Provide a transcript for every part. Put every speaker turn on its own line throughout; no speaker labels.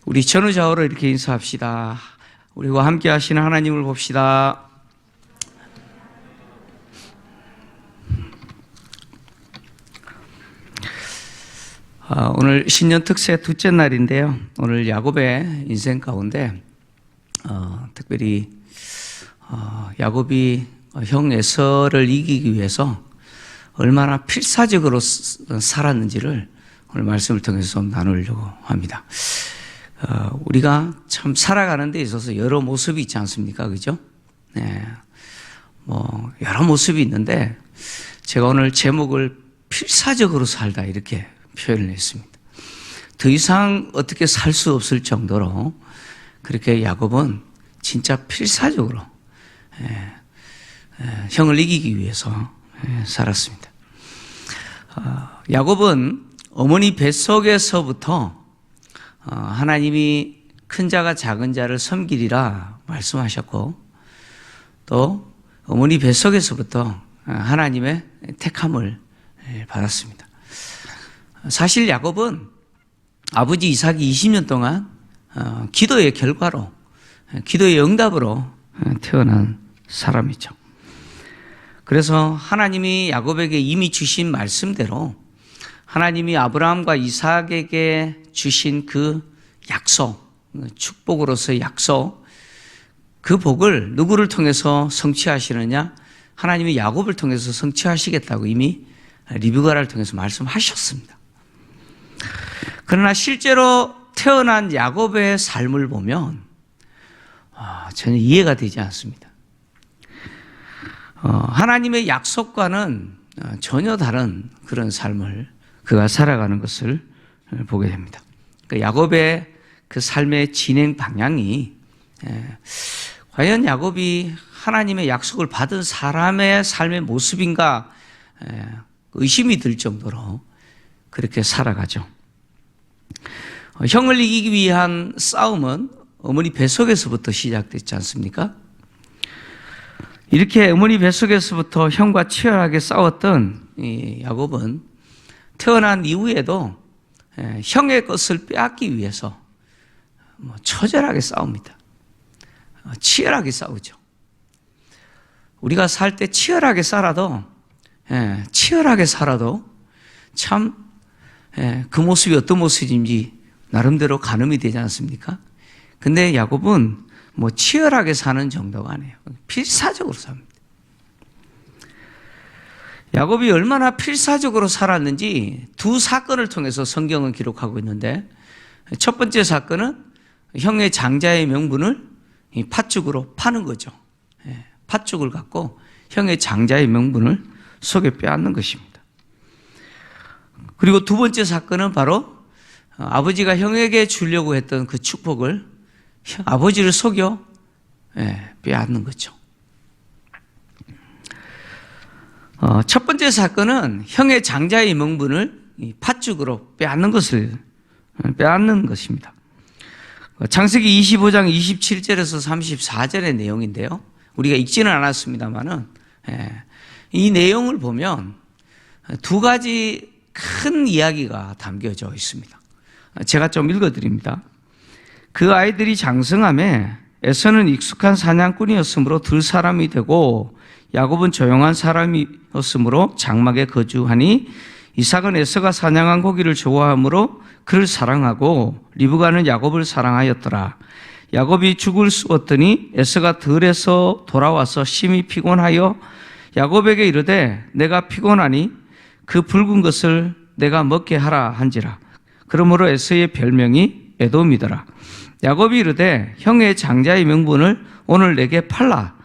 우리 전후좌우로 이렇게 인사합시다. 우리와 함께 하시는 하나님을 봅시다. 오늘 신년 특세 둘째 날인데요. 오늘 야곱의 인생 가운데 특별히 야곱이 형 에서를 이기기 위해서 얼마나 필사적으로 살았는지를 오늘 말씀을 통해서 좀 나누려고 합니다. 우리가 참 살아가는 데 있어서 여러 모습이 있지 않습니까? 그죠? 네. 여러 모습이 있는데 제가 오늘 제목을 필사적으로 살다 이렇게 표현을 했습니다. 더 이상 어떻게 살 수 없을 정도로 그렇게 야곱은 진짜 필사적으로 형을 이기기 위해서 살았습니다. 야곱은 어머니 뱃속에서부터 하나님이 큰 자가 작은 자를 섬기리라 말씀하셨고 또 어머니 뱃속에서부터 하나님의 택함을 받았습니다. 사실 야곱은 아버지 이삭이 20년 동안 기도의 결과로 기도의 응답으로 태어난 사람이죠. 그래서 하나님이 야곱에게 이미 주신 말씀대로 하나님이 아브라함과 이삭에게 주신 그 약속, 축복으로서의 약속, 그 복을 누구를 통해서 성취하시느냐? 하나님이 야곱을 통해서 성취하시겠다고 이미 리브가를 통해서 말씀하셨습니다. 그러나 실제로 태어난 야곱의 삶을 보면 전혀 이해가 되지 않습니다. 하나님의 약속과는 전혀 다른 그런 삶을 그가 살아가는 것을 보게 됩니다. 그러니까 야곱의 그 삶의 진행 방향이 과연 야곱이 하나님의 약속을 받은 사람의 삶의 모습인가 의심이 들 정도로 그렇게 살아가죠. 형을 이기기 위한 싸움은 어머니 뱃속에서부터 시작됐지 않습니까? 이렇게 어머니 뱃속에서부터 형과 치열하게 싸웠던 이 야곱은 태어난 이후에도 형의 것을 빼앗기 위해서 처절하게 싸웁니다. 치열하게 싸우죠. 우리가 살 때 치열하게 살아도 참 그 모습이 어떤 모습인지 나름대로 가늠이 되지 않습니까? 근데 야곱은 치열하게 사는 정도가 아니에요. 필사적으로 삽니다. 야곱이 얼마나 필사적으로 살았는지 두 사건을 통해서 성경은 기록하고 있는데 첫 번째 사건은 형의 장자의 명분을 팥죽으로 파는 거죠. 팥죽을 갖고 형의 장자의 명분을 속에 빼앗는 것입니다. 그리고 두 번째 사건은 바로 아버지가 형에게 주려고 했던 그 축복을 아버지를 속여 빼앗는 거죠. 첫 번째 사건은 형의 장자의 명분을 팥죽으로 빼앗는 것입니다. 창세기 25장 27절에서 34절의 내용인데요. 우리가 읽지는 않았습니다만은 이 내용을 보면 두 가지 큰 이야기가 담겨져 있습니다. 제가 좀 읽어드립니다. 그 아이들이 장성함에 에서는 익숙한 사냥꾼이었으므로 들 사람이 되고 야곱은 조용한 사람이었으므로 장막에 거주하니 이삭은 에서가 사냥한 고기를 좋아하므로 그를 사랑하고 리브가는 야곱을 사랑하였더라. 야곱이 죽을 쑤었더니 에서가 들에서 돌아와서 심히 피곤하여 야곱에게 이르되 내가 피곤하니 그 붉은 것을 내가 먹게 하라 한지라. 그러므로 에서의 별명이 에돔이더라. 야곱이 이르되 형의 장자의 명분을 오늘 내게 팔라.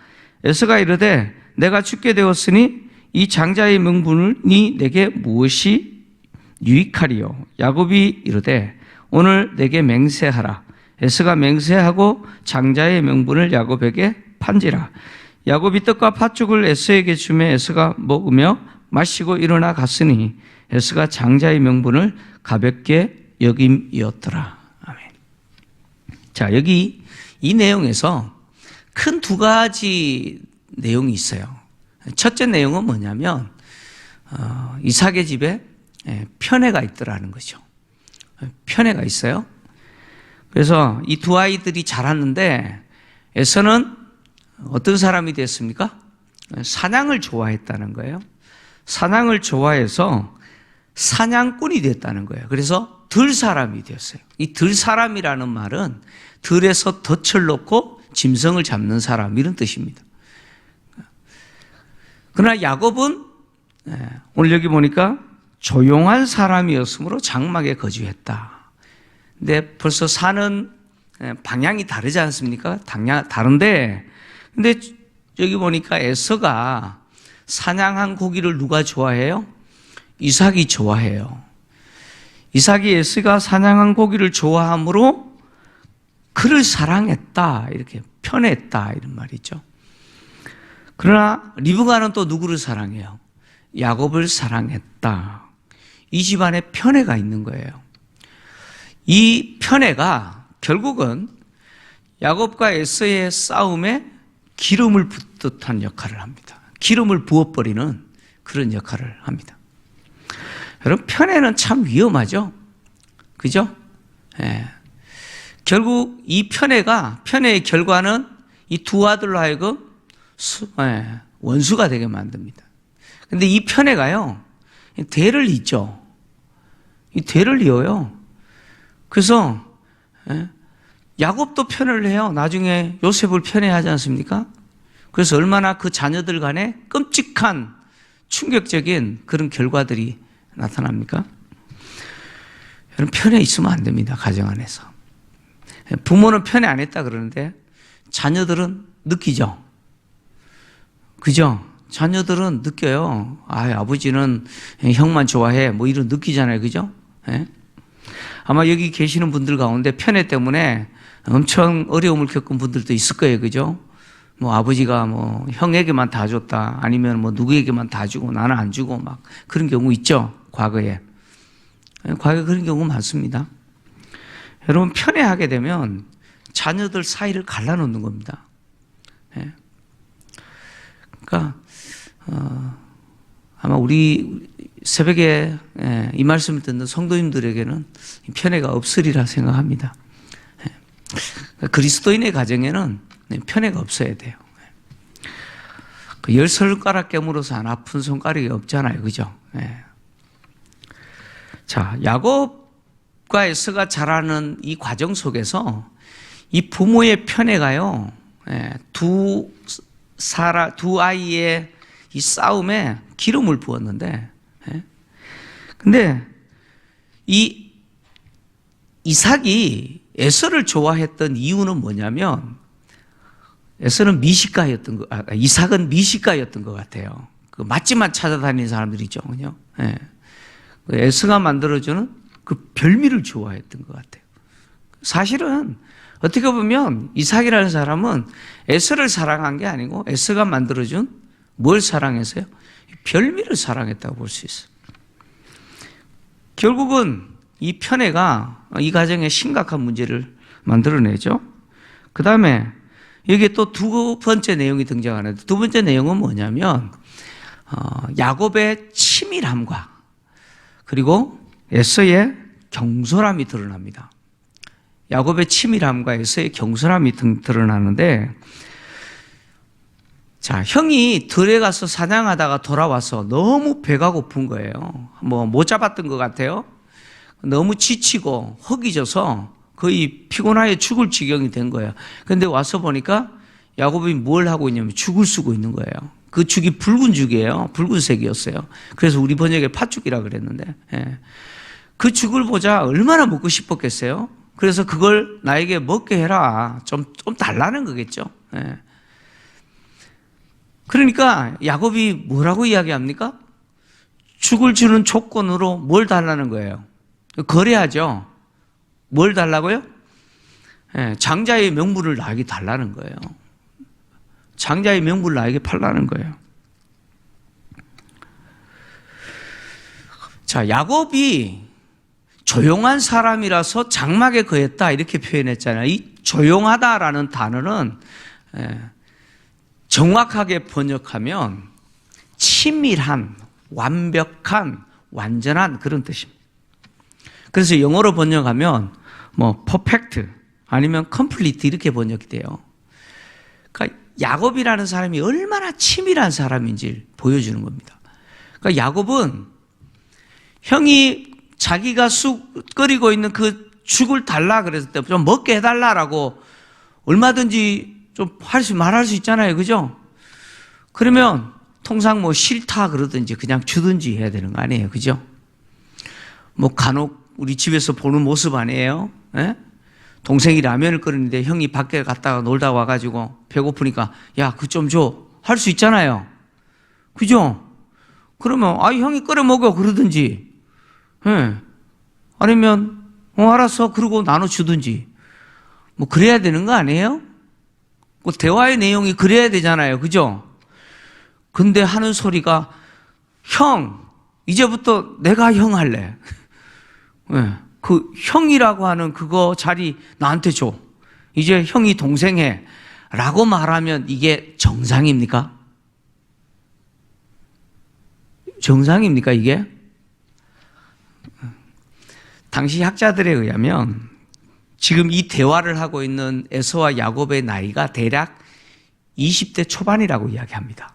에서가 이르되 내가 죽게 되었으니 이 장자의 명분이 내게 무엇이 유익하리요. 야곱이 이르되 오늘 내게 맹세하라. 에서가 맹세하고 장자의 명분을 야곱에게 판지라. 야곱이 떡과 팥죽을 에서에게 주매 에서가 먹으며 마시고 일어나 갔으니 에서가 장자의 명분을 가볍게 여김이었더라. 아멘. 자, 여기 이 내용에서 큰 두 가지 내용이 있어요. 첫째 내용은 뭐냐면 이삭의 집에 편애가 있더라는 거죠. 편애가 있어요. 그래서 이 두 아이들이 자랐는데 에서는 어떤 사람이 됐습니까? 사냥을 좋아했다는 거예요. 사냥을 좋아해서 사냥꾼이 됐다는 거예요. 그래서 들사람이 되었어요. 이 들사람이라는 말은 들에서 덫을 놓고 짐승을 잡는 사람 이런 뜻입니다. 그러나 야곱은 오늘 여기 보니까 조용한 사람이었으므로 장막에 거주했다. 근데 벌써 사는 방향이 다르지 않습니까? 다른데 근데 여기 보니까 에서가 사냥한 고기를 누가 좋아해요? 이삭이 좋아해요. 이삭이 에서가 사냥한 고기를 좋아하므로 그를 사랑했다, 이렇게 편했다 이런 말이죠. 그러나 리브가는 또 누구를 사랑해요? 야곱을 사랑했다. 이 집안에 편애가 있는 거예요. 이 편애가 결국은 야곱과 에서의 싸움에 기름을 붓듯한 역할을 합니다. 기름을 부어버리는 그런 역할을 합니다. 여러분, 편애는 참 위험하죠? 그죠? 결국 이 편애의 결과는 이 두 아들로 하여금 원수가 되게 만듭니다. 근데 이 편애가요, 대를 잇죠. 이 대를 이어요. 그래서 야곱도 편애를 해요. 나중에 요셉을 편애하지 않습니까? 그래서 얼마나 그 자녀들 간에 끔찍한 충격적인 그런 결과들이 나타납니까? 여러분, 편애 있으면 안 됩니다. 가정 안에서. 부모는 편애 안 했다 그러는데 자녀들은 느끼죠. 그죠? 자녀들은 느껴요. 아버지는 형만 좋아해. 뭐 이런 느끼잖아요. 그죠? 아마 여기 계시는 분들 가운데 편애 때문에 엄청 어려움을 겪은 분들도 있을 거예요. 그죠? 뭐 아버지가 뭐 형에게만 다 줬다. 아니면 뭐 누구에게만 다 주고 나는 안 주고 막 그런 경우 있죠. 과거에. 과거에 그런 경우 많습니다. 여러분, 편애하게 되면 자녀들 사이를 갈라놓는 겁니다. 그러니까 아마 우리 새벽에 이 말씀을 듣는 성도님들에게는 편애가 없으리라 생각합니다. 그리스도인의 가정에는 편애가 없어야 돼요. 그 10손가락 깨물어서 안 아픈 손가락이 없잖아요. 그죠? 자, 야곱과 에서가 자라는 이 과정 속에서 이 부모의 편애가요, 두 아이의 이 싸움에 기름을 부었는데, 근데 이 이삭이 에서를 좋아했던 이유는 뭐냐면, 이삭은 미식가였던 것 같아요. 그 맛집만 찾아다니는 사람들이죠, 그죠? 에서가 만들어주는 그 별미를 좋아했던 것 같아요. 사실은 어떻게 보면 이삭이라는 사람은 에서를 사랑한 게 아니고 에서가 만들어준 뭘 사랑했어요? 별미를 사랑했다고 볼 수 있어요. 결국은 이 편애가 이 가정에 심각한 문제를 만들어내죠. 그 다음에 여기에 또 두 번째 내용이 등장하는데, 두 번째 내용은 뭐냐면 야곱의 치밀함과 그리고 에서의 경솔함이 드러납니다. 야곱의 치밀함과 에서의 경솔함이 드러나는데, 자, 형이 들에 가서 사냥하다가 돌아와서 너무 배가 고픈 거예요. 뭐 못 잡았던 것 같아요. 너무 지치고 허기져서 거의 피곤하게 죽을 지경이 된 거예요. 그런데 와서 보니까 야곱이 뭘 하고 있냐면 죽을 쓰고 있는 거예요. 그 죽이 붉은 죽이에요. 붉은색이었어요. 그래서 우리 번역에 팥죽이라 그랬는데, 그 죽을 보자 얼마나 먹고 싶었겠어요? 그래서 그걸 나에게 먹게 해라. 좀 달라는 거겠죠. 그러니까 야곱이 뭐라고 이야기합니까? 죽을 주는 조건으로 뭘 달라는 거예요? 거래하죠. 뭘 달라고요? 장자의 명분을 나에게 달라는 거예요. 장자의 명분을 나에게 팔라는 거예요. 자, 야곱이 조용한 사람이라서 장막에 거했다 이렇게 표현했잖아요. 이 조용하다라는 단어는 정확하게 번역하면 치밀한, 완벽한, 완전한 그런 뜻입니다. 그래서 영어로 번역하면 뭐 perfect, 아니면 complete 이렇게 번역이 돼요. 그러니까 야곱이라는 사람이 얼마나 치밀한 사람인지 보여주는 겁니다. 그러니까 야곱은 형이 자기가 쑥 끓이고 있는 그 죽을 달라 그랬을 때 좀 먹게 해달라라고 얼마든지 좀 말할 수 있잖아요. 그죠? 그러면 통상 뭐 싫다 그러든지 그냥 주든지 해야 되는 거 아니에요. 그죠? 뭐 간혹 우리 집에서 보는 모습 아니에요? 예? 동생이 라면을 끓이는데 형이 밖에 갔다가 놀다 와가지고 배고프니까 야, 그거 좀 줘. 할 수 있잖아요. 그죠? 그러면 형이 끓여 먹어 그러든지, 예. 아니면 알았어 그러고 나눠주든지 뭐 그래야 되는 거 아니에요? 그 대화의 내용이 그래야 되잖아요. 그죠? 근데 하는 소리가 형, 이제부터 내가 형 할래. 네. 그 형이라고 하는 그거 자리 나한테 줘. 이제 형이 동생 해. 라고 말하면 이게 정상입니까? 정상입니까 이게? 당시 학자들에 의하면 지금 이 대화를 하고 있는 에서와 야곱의 나이가 대략 20대 초반이라고 이야기합니다.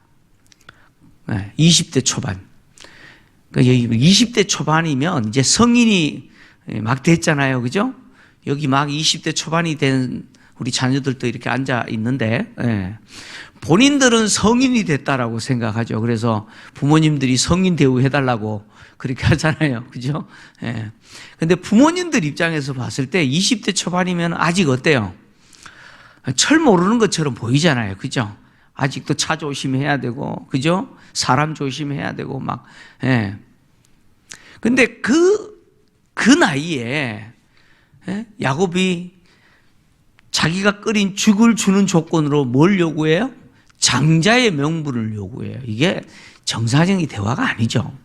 네, 20대 초반. 그러니까 20대 초반이면 이제 성인이 막 됐잖아요. 그죠? 여기 막 20대 초반이 된 우리 자녀들도 이렇게 앉아 있는데, 예. 본인들은 성인이 됐다라고 생각하죠. 그래서 부모님들이 성인 대우 해달라고 그렇게 하잖아요. 그죠? 예. 근데 부모님들 입장에서 봤을 때 20대 초반이면 아직 어때요? 철 모르는 것처럼 보이잖아요. 그죠? 아직도 차 조심해야 되고, 그죠? 사람 조심해야 되고, 막, 예. 근데 그 나이에, 예? 야곱이 자기가 끓인 죽을 주는 조건으로 뭘 요구해요? 장자의 명분을 요구해요. 이게 정상적인 대화가 아니죠.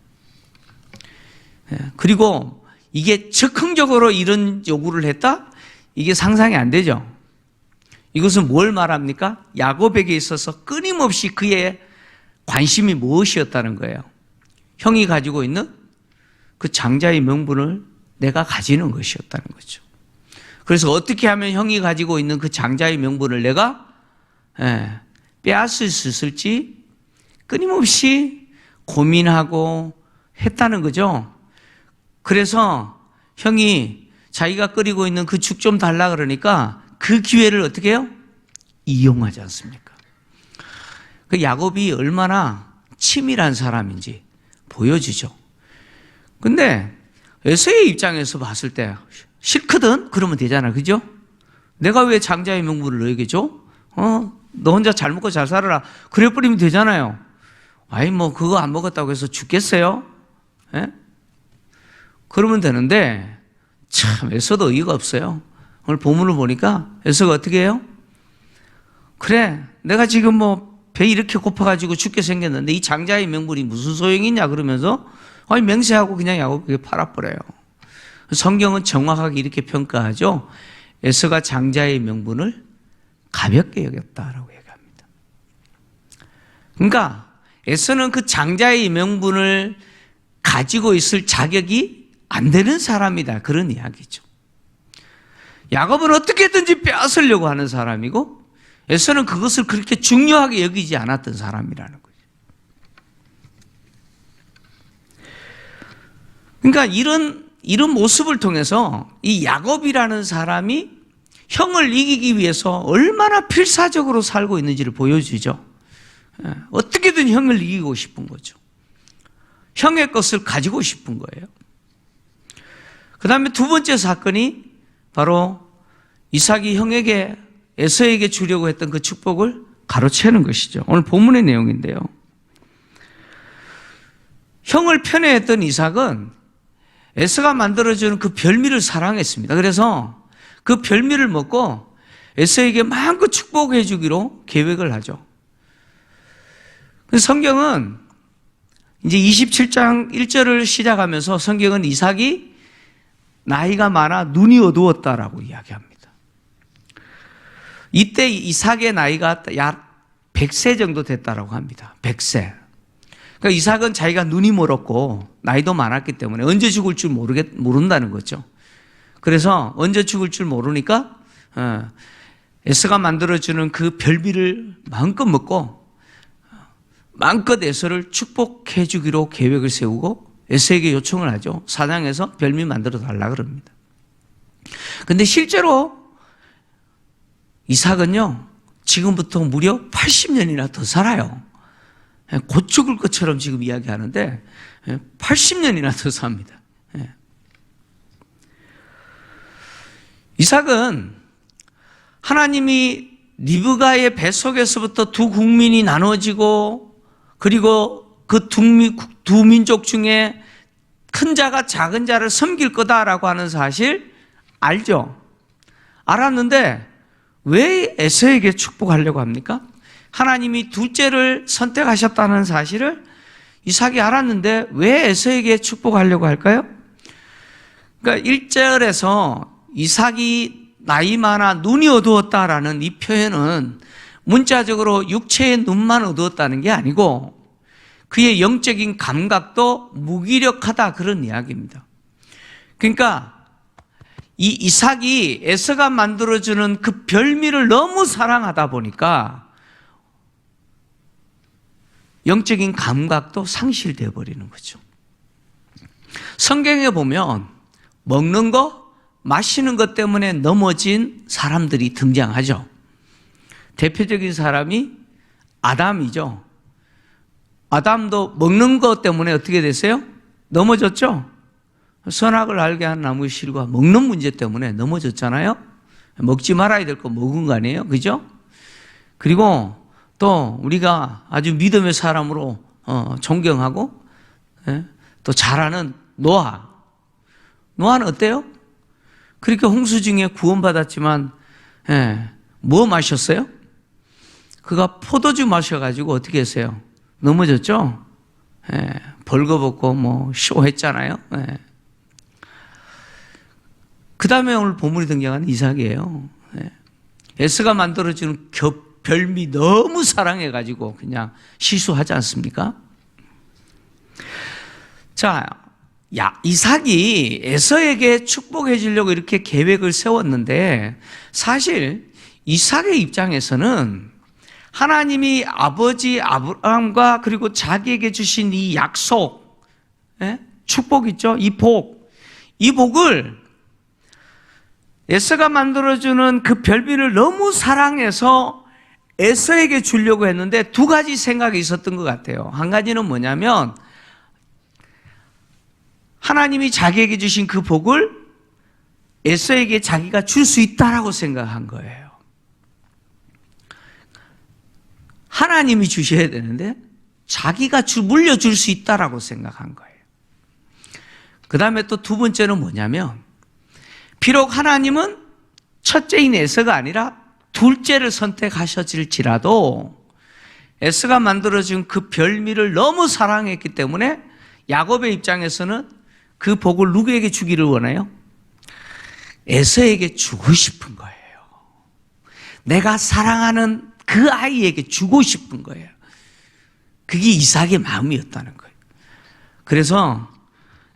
예. 그리고 이게 즉흥적으로 이런 요구를 했다? 이게 상상이 안 되죠. 이것은 뭘 말합니까? 야곱에게 있어서 끊임없이 그의 관심이 무엇이었다는 거예요. 형이 가지고 있는 그 장자의 명분을 내가 가지는 것이었다는 거죠. 그래서 어떻게 하면 형이 가지고 있는 그 장자의 명분을 내가 빼앗을 수 있을지 끊임없이 고민하고 했다는 거죠. 그래서 형이 자기가 끓이고 있는 그 죽 좀 달라 그러니까 그 기회를 어떻게 해요? 이용하지 않습니까? 그 야곱이 얼마나 치밀한 사람인지 보여주죠. 근데 에서의 입장에서 봤을 때 싫거든? 그러면 되잖아. 그죠? 내가 왜 장자의 명분을 너에게 줘? 너 혼자 잘 먹고 잘 살아라. 그래 버리면 되잖아요. 뭐 그거 안 먹었다고 해서 죽겠어요? 예? 그러면 되는데 참 에서도 의의가 없어요. 오늘 본문을 보니까 에서가 어떻게 해요? 그래, 내가 지금 뭐 배 이렇게 고파가지고 죽게 생겼는데 이 장자의 명분이 무슨 소용이 있냐 그러면서 맹세하고 그냥 야곱에게 팔아버려요. 성경은 정확하게 이렇게 평가하죠. 에서가 장자의 명분을 가볍게 여겼다라고 얘기합니다. 그러니까 에서는 그 장자의 명분을 가지고 있을 자격이 안 되는 사람이다. 그런 이야기죠. 야곱은 어떻게든지 빼앗으려고 하는 사람이고 에서는 그것을 그렇게 중요하게 여기지 않았던 사람이라는 거죠. 그러니까 이런 모습을 통해서 이 야곱이라는 사람이 형을 이기기 위해서 얼마나 필사적으로 살고 있는지를 보여주죠. 어떻게든 형을 이기고 싶은 거죠. 형의 것을 가지고 싶은 거예요. 그 다음에 두 번째 사건이 바로 이삭이 형에게 에서에게 주려고 했던 그 축복을 가로채는 것이죠. 오늘 본문의 내용인데요. 형을 편애했던 이삭은 에서가 만들어주는 그 별미를 사랑했습니다. 그래서 그 별미를 먹고 에서에게 마음껏 축복해 주기로 계획을 하죠. 성경은 이제 27장 1절을 시작하면서 성경은 이삭이 나이가 많아 눈이 어두웠다라고 이야기합니다. 이때 이삭의 나이가 약 100세 정도 됐다라고 합니다. 100세. 그러니까 이삭은 자기가 눈이 멀었고 나이도 많았기 때문에 언제 죽을 줄 모른다는 거죠. 그래서 언제 죽을 줄 모르니까 에서가 만들어주는 그 별미를 마음껏 먹고 마음껏 에서를 축복해 주기로 계획을 세우고 에서에게 요청을 하죠. 사냥해서 별미 만들어 달라 그럽니다. 근데 실제로 이삭은요, 지금부터 무려 80년이나 더 살아요. 곧 죽을 것처럼 지금 이야기하는데 80년이나 더 삽니다. 이삭은 하나님이 리브가의 뱃속에서부터 두 국민이 나눠지고 그리고 그 두 민족 중에 큰 자가 작은 자를 섬길 거다라고 하는 사실 알죠? 알았는데 왜 에서에게 축복하려고 합니까? 하나님이 둘째를 선택하셨다는 사실을 이삭이 알았는데 왜 에서에게 축복하려고 할까요? 그러니까 1절에서 이삭이 나이 많아 눈이 어두웠다라는 이 표현은 문자적으로 육체의 눈만 어두웠다는 게 아니고 그의 영적인 감각도 무기력하다 그런 이야기입니다. 그러니까 이 이삭이 에서가 만들어주는 그 별미를 너무 사랑하다 보니까 영적인 감각도 상실되어 버리는 거죠. 성경에 보면 먹는 거, 마시는 것 때문에 넘어진 사람들이 등장하죠. 대표적인 사람이 아담이죠. 아담도 먹는 것 때문에 어떻게 됐어요? 넘어졌죠? 선악을 알게 한 나무의 실과 먹는 문제 때문에 넘어졌잖아요. 먹지 말아야 될 거 먹은 거 아니에요? 그죠? 그리고 또 우리가 아주 믿음의 사람으로 존경하고 또 잘하는 노아는 어때요? 그렇게 홍수 중에 구원받았지만 뭐 마셨어요? 그가 포도주 마셔가지고 어떻게 했어요? 넘어졌죠? 벌거벗고 뭐 쇼했잖아요. 그 다음에 오늘 보물이 등장하는 이삭이에요. 에서가 만들어주는 별미 너무 사랑해가지고 그냥 시수하지 않습니까? 자, 이삭이 에서에게 축복해 주려고 이렇게 계획을 세웠는데 사실 이삭의 입장에서는 하나님이 아버지 아브라함과 그리고 자기에게 주신 이 약속, 축복 있죠? 이 복을 에서가 만들어주는 그 별미를 너무 사랑해서 에서에게 주려고 했는데 두 가지 생각이 있었던 것 같아요. 한 가지는 뭐냐면 하나님이 자기에게 주신 그 복을 에서에게 자기가 줄 수 있다라고 생각한 거예요. 하나님이 주셔야 되는데 자기가 물려줄 수 있다라고 생각한 거예요. 그 다음에 또 두 번째는 뭐냐면 비록 하나님은 첫째인 에서가 아니라 둘째를 선택하셨을지라도 에서가 만들어준 그 별미를 너무 사랑했기 때문에 야곱의 입장에서는 그 복을 누구에게 주기를 원해요? 에서에게 주고 싶은 거예요. 내가 사랑하는 그 아이에게 주고 싶은 거예요. 그게 이삭의 마음이었다는 거예요. 그래서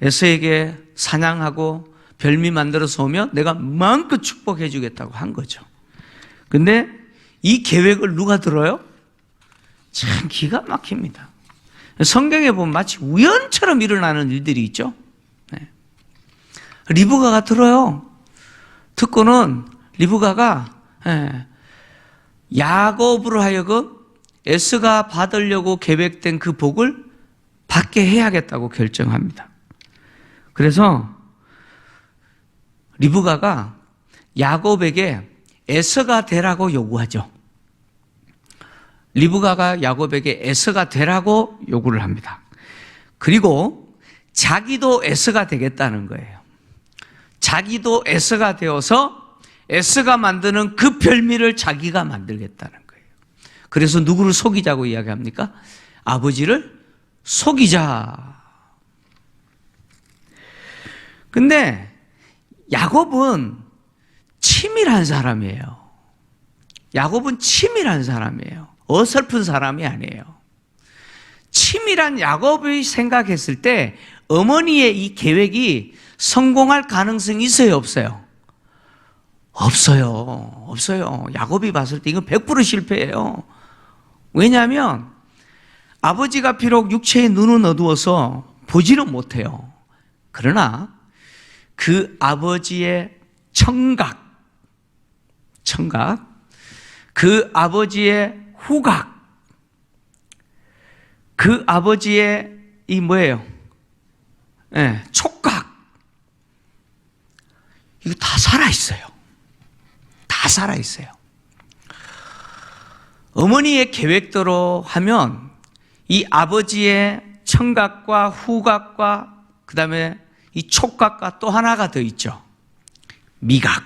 에서에게 사냥하고 별미 만들어서 오면 내가 마음껏 축복해 주겠다고 한 거죠. 근데 이 계획을 누가 들어요? 참 기가 막힙니다. 성경에 보면 마치 우연처럼 일어나는 일들이 있죠. 리브가가 들어요. 듣고는 리브가가 야곱으로 하여금 에서가 받으려고 계획된 그 복을 받게 해야겠다고 결정합니다. 그래서 리브가가 야곱에게 에서가 되라고 요구하죠. 리브가가 야곱에게 에서가 되라고 요구를 합니다. 그리고 자기도 에서가 되겠다는 거예요. 자기도 에서가 되어서 에서가 만드는 그 별미를 자기가 만들겠다는 거예요. 그래서 누구를 속이자고 이야기합니까? 아버지를 속이자. 근데 야곱은 치밀한 사람이에요. 야곱은 치밀한 사람이에요. 어설픈 사람이 아니에요. 치밀한 야곱이 생각했을 때 어머니의 이 계획이 성공할 가능성이 있어요, 없어요? 없어요. 야곱이 봤을 때 이건 100% 실패예요. 왜냐하면 아버지가 비록 육체의 눈은 어두워서 보지는 못해요. 그러나 그 아버지의 청각, 그 아버지의 후각, 그 아버지의 이 뭐예요? 촉각, 이거 다 살아있어요. 다 살아있어요. 어머니의 계획대로 하면 이 아버지의 청각과 후각과 그 다음에 이 촉각과 또 하나가 더 있죠. 미각.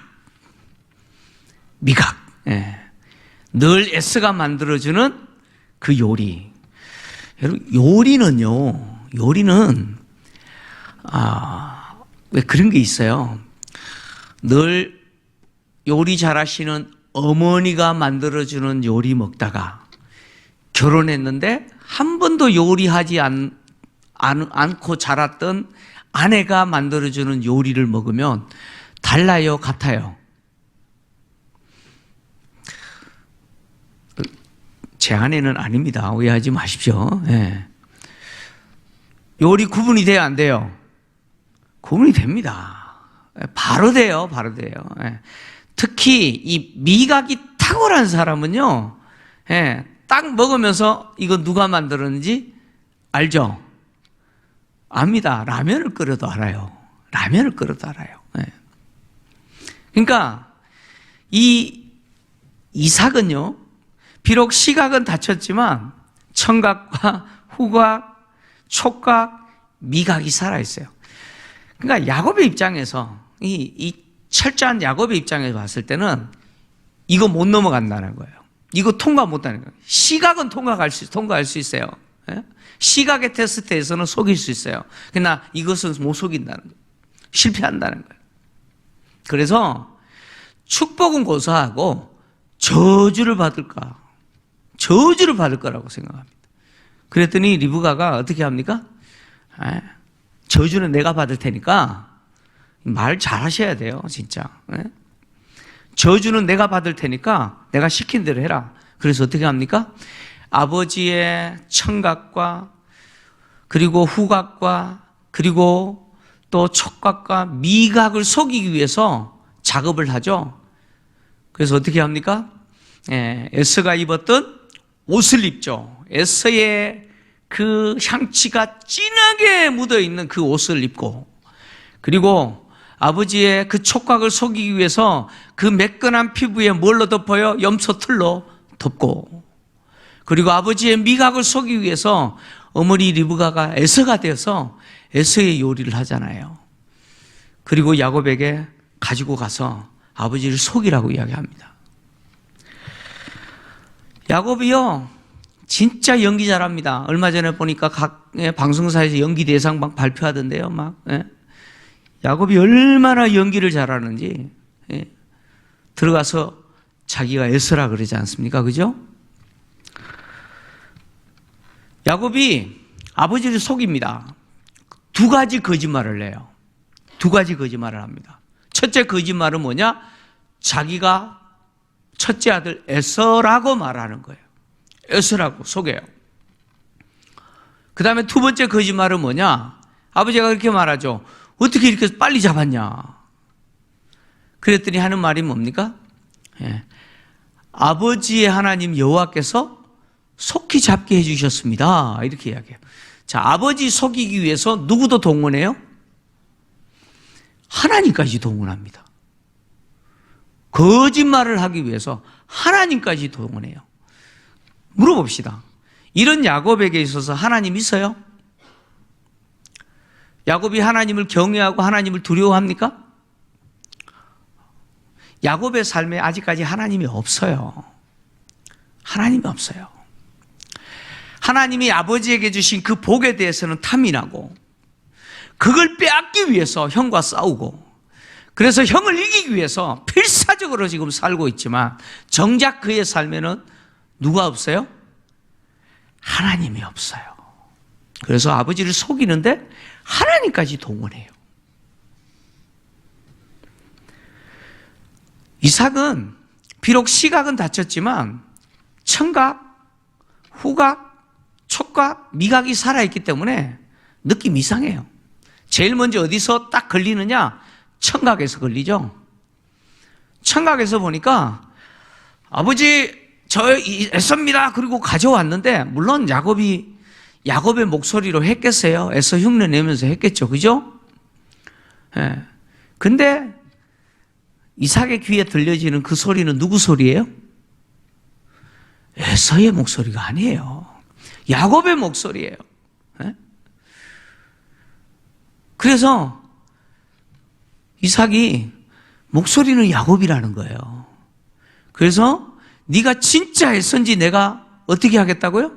늘 애써가 만들어주는 그 요리. 여러분, 요리는 왜 그런 게 있어요. 늘 요리 잘하시는 어머니가 만들어주는 요리 먹다가 결혼했는데 한 번도 요리하지 않고 자랐던 아내가 만들어주는 요리를 먹으면 달라요, 같아요? 제 아내는 아닙니다. 오해하지 마십시오. 요리 구분이 돼요, 안 돼요? 구분이 됩니다. 바로 돼요. 특히 이 미각이 탁월한 사람은요, 딱 먹으면서 이거 누가 만들었는지 알죠? 압니다. 라면을 끓여도 알아요. 그러니까 이 이삭은요, 비록 시각은 다쳤지만 청각과 후각, 촉각, 미각이 살아있어요. 그러니까 야곱의 입장에서 이 철저한 야곱의 입장에서 봤을 때는 이거 못 넘어간다는 거예요. 이거 통과 못하는 거예요. 시각은 통과할 수 있어요. 시각의 테스트에서는 속일 수 있어요. 그러나 이것은 못 속인다는 거예요. 실패한다는 거예요. 그래서 축복은 고사하고 저주를 받을 거라고 생각합니다. 그랬더니 리브가가 어떻게 합니까? 저주는 내가 받을 테니까 말 잘하셔야 돼요, 진짜. 저주는 내가 받을 테니까 내가 시킨 대로 해라. 그래서 어떻게 합니까? 아버지의 청각과 그리고 후각과 그리고 또 촉각과 미각을 속이기 위해서 작업을 하죠. 그래서 어떻게 합니까? 에서가 입었던 옷을 입죠. 에서의 그 향취가 진하게 묻어있는 그 옷을 입고, 그리고 아버지의 그 촉각을 속이기 위해서 그 매끈한 피부에 뭘로 덮어요? 염소털로 덮고, 그리고 아버지의 미각을 속이기 위해서 어머니 리브가가 에서가 되어서 에서의 요리를 하잖아요. 그리고 야곱에게 가지고 가서 아버지를 속이라고 이야기합니다. 야곱이요, 진짜 연기 잘합니다. 얼마 전에 보니까 각 방송사에서 연기 대상방 발표하던데요. 야곱이 얼마나 연기를 잘하는지 들어가서 자기가 에서라 그러지 않습니까? 그죠? 야곱이 아버지를 속입니다. 두 가지 거짓말을 해요. 두 가지 거짓말을 합니다. 첫째 거짓말은 뭐냐? 자기가 첫째 아들 에서라고 말하는 거예요. 에서라고 속여요. 그 다음에 두 번째 거짓말은 뭐냐? 아버지가 그렇게 말하죠. 어떻게 이렇게 빨리 잡았냐? 그랬더니 하는 말이 뭡니까? 아버지의 하나님 여호와께서 속히 잡게 해주셨습니다. 이렇게 이야기해요. 자, 아버지 속이기 위해서 누구도 동원해요? 하나님까지 동원합니다. 거짓말을 하기 위해서 하나님까지 동원해요. 물어봅시다. 이런 야곱에게 있어서 하나님 있어요? 야곱이 하나님을 경외하고 하나님을 두려워합니까? 야곱의 삶에 아직까지 하나님이 없어요. 하나님이 없어요. 하나님이 아버지에게 주신 그 복에 대해서는 탐이 나고, 그걸 빼앗기 위해서 형과 싸우고, 그래서 형을 이기기 위해서 필사적으로 지금 살고 있지만 정작 그의 삶에는 누가 없어요? 하나님이 없어요. 그래서 아버지를 속이는데 하나님까지 동원해요. 이삭은 비록 시각은 다쳤지만 청각, 후각, 촉각, 미각이 살아있기 때문에 느낌이 이상해요. 제일 먼저 어디서 딱 걸리느냐? 청각에서 걸리죠. 청각에서 보니까 아버지 저 에서입니다. 그리고 가져왔는데 물론 야곱의 목소리로 했겠어요. 에서 흉내 내면서 했겠죠. 그죠? 예. 근데 이삭의 귀에 들려지는 그 소리는 누구 소리예요? 에서의 목소리가 아니에요. 야곱의 목소리예요. 예? 그래서 이삭이 목소리는 야곱이라는 거예요. 그래서 네가 진짜 에서인지 내가 어떻게 하겠다고요?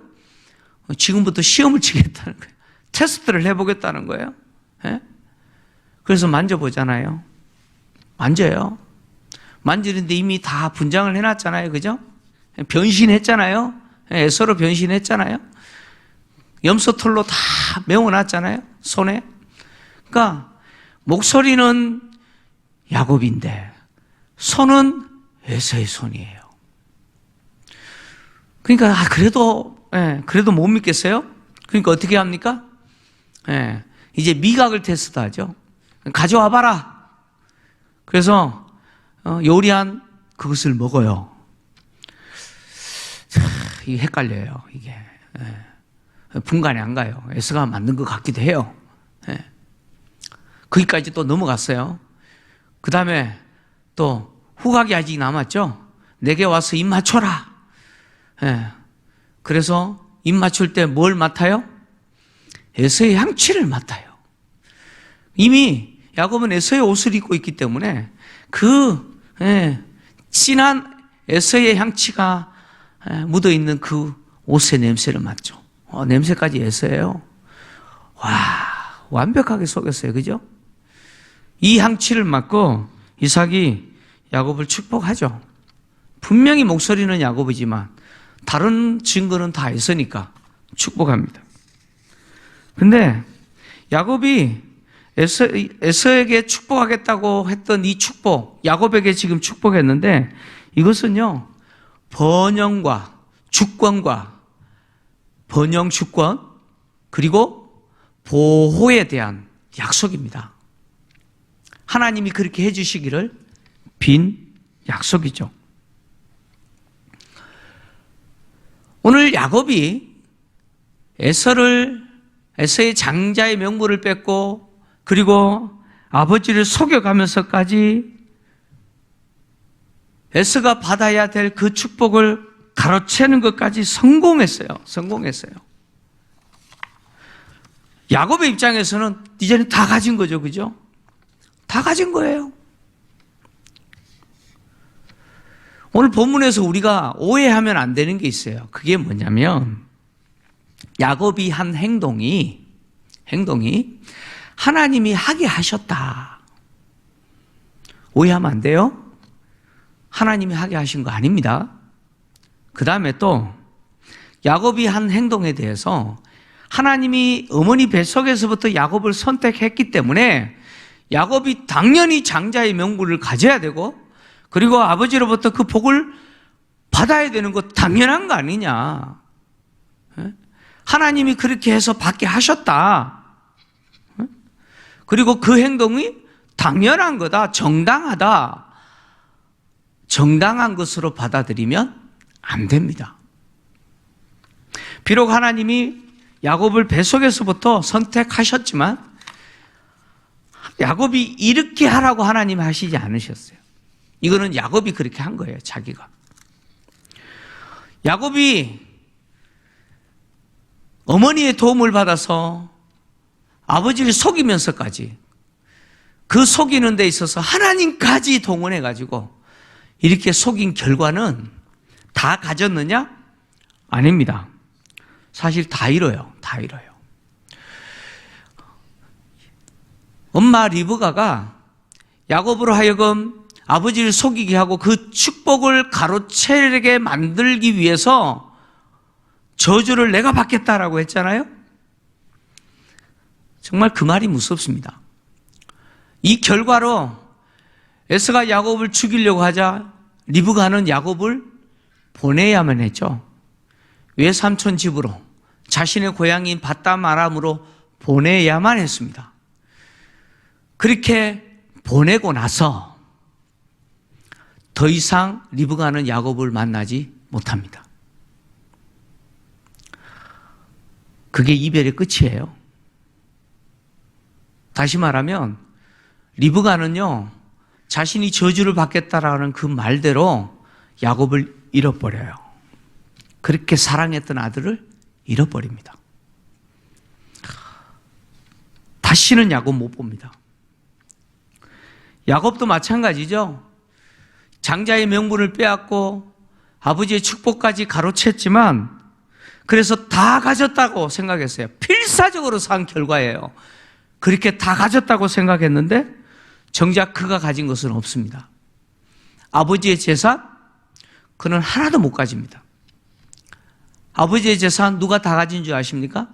지금부터 시험을 치겠다는 거예요. 테스트를 해보겠다는 거예요. 예? 그래서 만져보잖아요. 만져요. 만지는데 이미 다 분장을 해놨잖아요. 그죠? 변신했잖아요. 에서로 변신했잖아요. 염소털로 다 메워놨잖아요. 손에. 그러니까 목소리는 야곱인데 손은 에서의 손이에요. 그러니까 그래도 못 믿겠어요? 그러니까 어떻게 합니까? 이제 미각을 테스트하죠. 가져와 봐라. 그래서 요리한 그것을 먹어요. 이게 헷갈려요. 이게 분간이 안 가요. 에서가 만든 것 같기도 해요. 거기까지 또 넘어갔어요. 그 다음에 또 후각이 아직 남았죠. 내게 와서 입 맞춰라. 그래서 입 맞출 때 뭘 맡아요? 에서의 향취를 맡아요. 이미 야곱은 에서의 옷을 입고 있기 때문에 그 진한 에서의 향취가 묻어있는 그 옷의 냄새를 맡죠. 냄새까지 에서예요. 와, 완벽하게 속였어요. 그죠? 이 향취를 맡고 이삭이 야곱을 축복하죠. 분명히 목소리는 야곱이지만 다른 증거는 다 에서니까 축복합니다. 근데 야곱이 에서에게 축복하겠다고 했던 이 축복, 야곱에게 지금 축복했는데 이것은요, 번영과 주권과 번영 주권 그리고 보호에 대한 약속입니다. 하나님이 그렇게 해주시기를 빈 약속이죠. 오늘 야곱이 에서의 장자의 명분을 뺏고 그리고 아버지를 속여가면서까지 에서가 받아야 될 그 축복을 가로채는 것까지 성공했어요. 야곱의 입장에서는 이제는 다 가진 거죠. 그죠? 다 가진 거예요. 오늘 본문에서 우리가 오해하면 안 되는 게 있어요. 그게 뭐냐면 야곱이 한 행동이 하나님이 하게 하셨다. 오해하면 안 돼요. 하나님이 하게 하신 거 아닙니다. 그 다음에 또 야곱이 한 행동에 대해서 하나님이 어머니 뱃속에서부터 야곱을 선택했기 때문에 야곱이 당연히 장자의 명분을 가져야 되고 그리고 아버지로부터 그 복을 받아야 되는 거 당연한 거 아니냐. 하나님이 그렇게 해서 받게 하셨다. 그리고 그 행동이 당연한 거다. 정당하다. 정당한 것으로 받아들이면 안 됩니다. 비록 하나님이 야곱을 뱃속에서부터 선택하셨지만 야곱이 이렇게 하라고 하나님이 하시지 않으셨어요. 이거는 야곱이 그렇게 한 거예요. 자기가. 야곱이 어머니의 도움을 받아서 아버지를 속이면서까지 그 속이는 데 있어서 하나님까지 동원해가지고 이렇게 속인 결과는 다 가졌느냐? 아닙니다. 사실 다 잃어요. 엄마 리브가가 야곱으로 하여금 아버지를 속이게 하고 그 축복을 가로채게 만들기 위해서 저주를 내가 받겠다라고 했잖아요. 정말 그 말이 무섭습니다. 이 결과로 에서가 야곱을 죽이려고 하자 리브가는 야곱을 보내야만 했죠. 외삼촌 집으로, 자신의 고향인 밧담 아람으로 보내야만 했습니다. 그렇게 보내고 나서 더 이상 리브가는 야곱을 만나지 못합니다. 그게 이별의 끝이에요. 다시 말하면 리브가는요, 자신이 저주를 받겠다라는 그 말대로 야곱을 잃어버려요. 그렇게 사랑했던 아들을 잃어버립니다. 다시는 야곱 못 봅니다. 야곱도 마찬가지죠. 장자의 명분을 빼앗고 아버지의 축복까지 가로챘지만 그래서 다 가졌다고 생각했어요. 필사적으로 산 결과예요. 그렇게 다 가졌다고 생각했는데 정작 그가 가진 것은 없습니다. 아버지의 재산, 그는 하나도 못 가집니다. 아버지의 재산 누가 다 가진 줄 아십니까?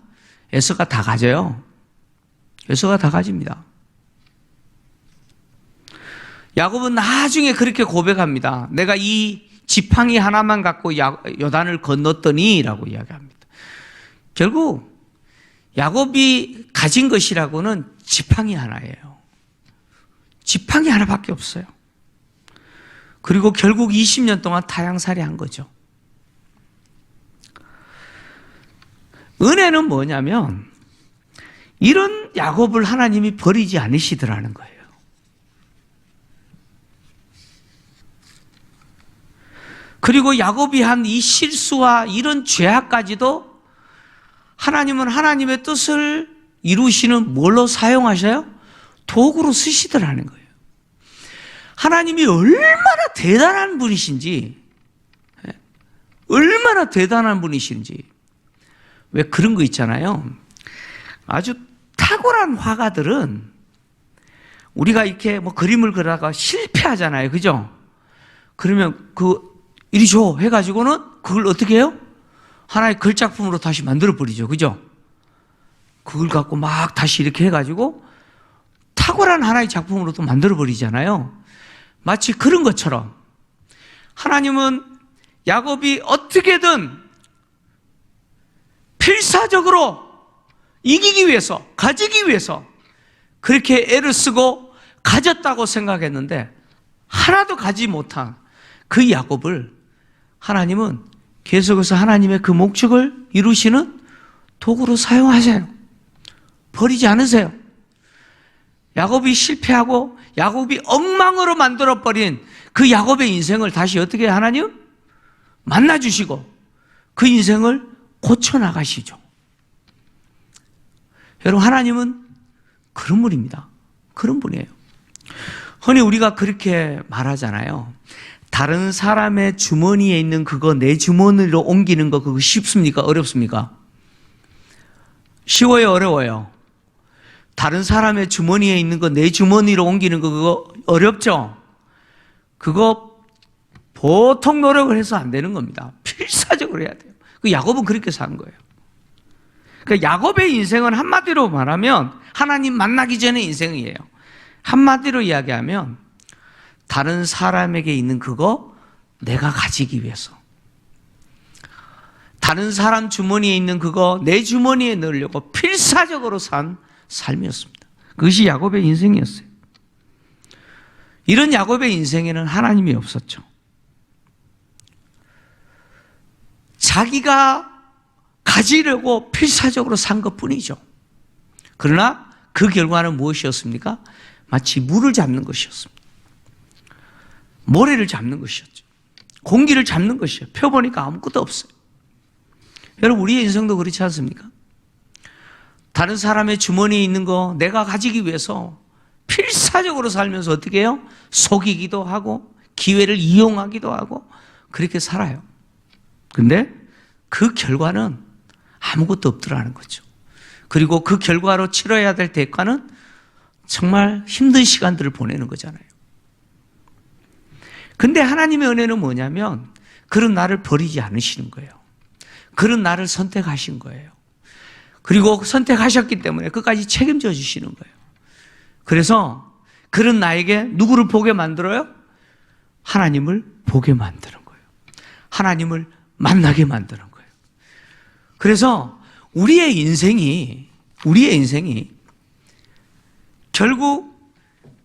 에서가 다 가져요. 에서가 다 가집니다. 야곱은 나중에 그렇게 고백합니다. 내가 이 지팡이 하나만 갖고 요단을 건넜더니 라고 이야기합니다. 결국 야곱이 가진 것이라고는 지팡이 하나예요. 지팡이 하나밖에 없어요. 그리고 결국 20년 동안 타향살이 한 거죠. 은혜는 뭐냐면 이런 야곱을 하나님이 버리지 않으시더라는 거예요. 그리고 야곱이 한 이 실수와 이런 죄악까지도 하나님은 하나님의 뜻을 이루시는 뭘로 사용하셔요? 도구로 쓰시더라는 거예요. 하나님이 얼마나 대단한 분이신지, 얼마나 대단한 분이신지. 왜 그런 거 있잖아요. 아주 탁월한 화가들은 우리가 이렇게 뭐 그림을 그리다가 실패하잖아요. 그죠? 그러면 이리 줘 해가지고는 그걸 어떻게 해요? 하나의 글작품으로 다시 만들어버리죠. 그죠? 그걸 갖고 막 다시 이렇게 해가지고 탁월한 하나의 작품으로 또 만들어버리잖아요. 마치 그런 것처럼 하나님은 야곱이 어떻게든 필사적으로 이기기 위해서, 가지기 위해서 그렇게 애를 쓰고 가졌다고 생각했는데 하나도 가지 못한 그 야곱을 하나님은 계속해서 하나님의 그 목적을 이루시는 도구로 사용하세요. 버리지 않으세요. 야곱이 실패하고 야곱이 엉망으로 만들어버린 그 야곱의 인생을 다시 어떻게 하나님? 만나주시고 그 인생을 고쳐나가시죠. 여러분, 하나님은 그런 분입니다. 그런 분이에요. 흔히 우리가 그렇게 말하잖아요. 다른 사람의 주머니에 있는 그거 내 주머니로 옮기는 거 그거 쉽습니까? 어렵습니까? 쉬워요? 어려워요? 다른 사람의 주머니에 있는 거 내 주머니로 옮기는 거 그거 어렵죠? 그거 보통 노력을 해서 안 되는 겁니다. 필사적으로 해야 돼요. 그 야곱은 그렇게 산 거예요. 그러니까 야곱의 인생은 한마디로 말하면 하나님 만나기 전의 인생이에요. 한마디로 이야기하면 다른 사람에게 있는 그거 내가 가지기 위해서, 다른 사람 주머니에 있는 그거 내 주머니에 넣으려고 필사적으로 산 삶이었습니다. 그것이 야곱의 인생이었어요. 이런 야곱의 인생에는 하나님이 없었죠. 자기가 가지려고 필사적으로 산 것뿐이죠. 그러나 그 결과는 무엇이었습니까? 마치 물을 잡는 것이었습니다. 모래를 잡는 것이었죠. 공기를 잡는 것이에요. 펴보니까 아무것도 없어요. 여러분, 우리의 인생도 그렇지 않습니까? 다른 사람의 주머니에 있는 거 내가 가지기 위해서 필사적으로 살면서 어떻게 해요? 속이기도 하고 기회를 이용하기도 하고 그렇게 살아요. 근데 그 결과는 아무것도 없더라는 거죠. 그리고 그 결과로 치러야 될 대가는 정말 힘든 시간들을 보내는 거잖아요. 근데 하나님의 은혜는 뭐냐면 그런 나를 버리지 않으시는 거예요. 그런 나를 선택하신 거예요. 그리고 선택하셨기 때문에 끝까지 책임져 주시는 거예요. 그래서 그런 나에게 누구를 보게 만들어요? 하나님을 보게 만드는 거예요. 하나님을 만나게 만드는 거예요. 그래서 우리의 인생이 결국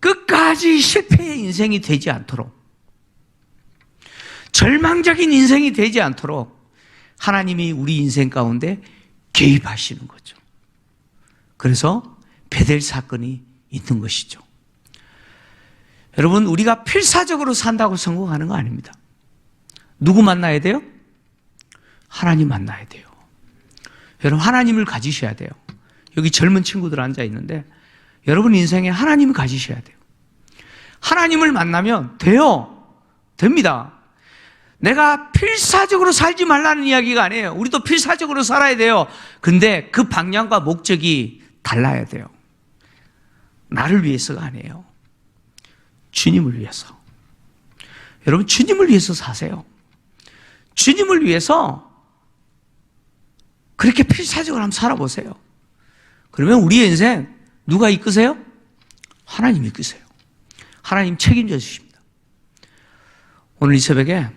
끝까지 실패의 인생이 되지 않도록, 절망적인 인생이 되지 않도록 하나님이 우리 인생 가운데 개입하시는 거죠. 그래서 베델 사건이 있는 것이죠. 여러분, 우리가 필사적으로 산다고 성공하는 거 아닙니다. 누구 만나야 돼요? 하나님 만나야 돼요. 여러분, 하나님을 가지셔야 돼요. 여기 젊은 친구들 앉아 있는데 여러분 인생에 하나님을 가지셔야 돼요. 하나님을 만나면 돼요. 됩니다. 내가 필사적으로 살지 말라는 이야기가 아니에요. 우리도 필사적으로 살아야 돼요. 근데 그 방향과 목적이 달라야 돼요. 나를 위해서가 아니에요. 주님을 위해서. 여러분, 주님을 위해서 사세요. 주님을 위해서 그렇게 필사적으로 한번 살아보세요. 그러면 우리의 인생 누가 이끄세요? 하나님이 이끄세요. 하나님 책임져 주십니다. 오늘 이 새벽에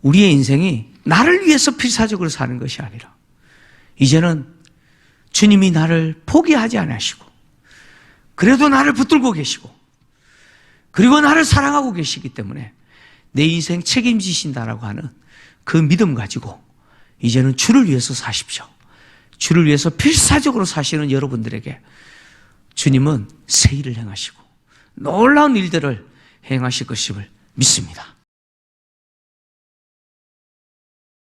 우리의 인생이 나를 위해서 필사적으로 사는 것이 아니라 이제는 주님이 나를 포기하지 않으시고 그래도 나를 붙들고 계시고 그리고 나를 사랑하고 계시기 때문에 내 인생 책임지신다라고 하는 그 믿음 가지고 이제는 주를 위해서 사십시오. 주를 위해서 필사적으로 사시는 여러분들에게 주님은 새 일을 행하시고 놀라운 일들을 행하실 것임을 믿습니다.